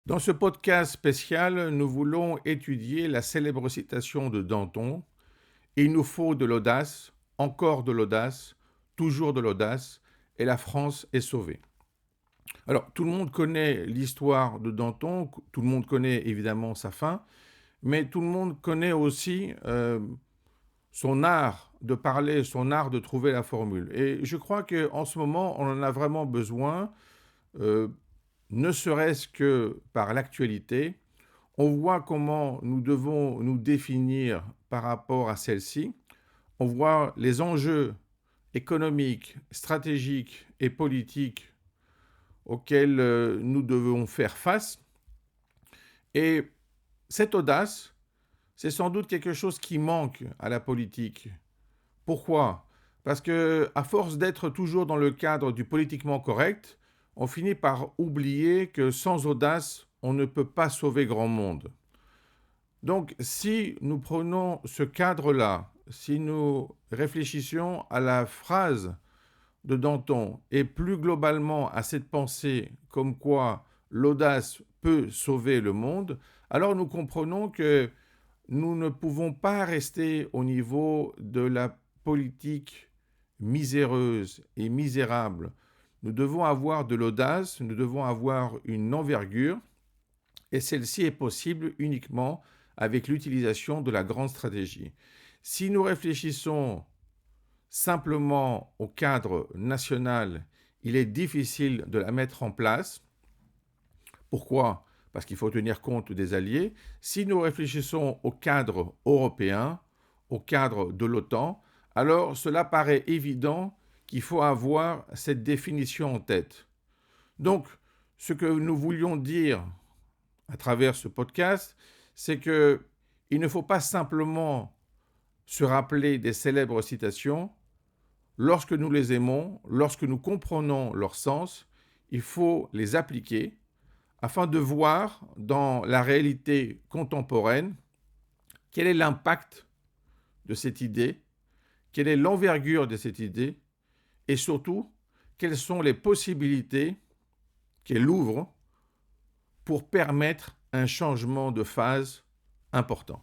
Dans ce podcast spécial, nous voulons étudier la célèbre citation de Danton: «Il nous faut de l'audace, encore de l'audace, toujours de l'audace, et la France est sauvée». Alors, tout le monde connaît l'histoire de Danton, tout le monde connaît évidemment sa fin, mais tout le monde connaît aussi son art de parler, son art de trouver la formule. Et je crois qu'en ce moment, on en a vraiment besoin, euh, ne serait-ce que par l'actualité. On voit comment nous devons nous définir par rapport à celle-ci. On voit les enjeux économiques, stratégiques et politiques auxquels nous devons faire face. Et cette audace, c'est sans doute quelque chose qui manque à la politique. Pourquoi? Parce que, à force d'être toujours dans le cadre du politiquement correct, on finit par oublier que sans audace, on ne peut pas sauver grand monde. Donc, si nous prenons ce cadre-là, si nous réfléchissions à la phrase de Danton et plus globalement à cette pensée comme quoi l'audace peut sauver le monde, alors nous comprenons que nous ne pouvons pas rester au niveau de la politique miséreuse et misérable. Nous devons avoir de l'audace, nous devons avoir une envergure, et celle-ci est possible uniquement avec l'utilisation de la grande stratégie. Si nous réfléchissons simplement au cadre national, il est difficile de la mettre en place. Pourquoi? Parce qu'il faut tenir compte des alliés. Si nous réfléchissons au cadre européen, au cadre de l'OTAN, alors cela paraît évident qu'il faut avoir cette définition en tête. Donc, ce que nous voulions dire à travers ce podcast, c'est qu'il ne faut pas simplement se rappeler des célèbres citations. Lorsque nous les aimons, lorsque nous comprenons leur sens, il faut les appliquer afin de voir dans la réalité contemporaine quel est l'impact de cette idée, quelle est l'envergure de cette idée et surtout quelles sont les possibilités qu'elle ouvre pour permettre un changement de phase important.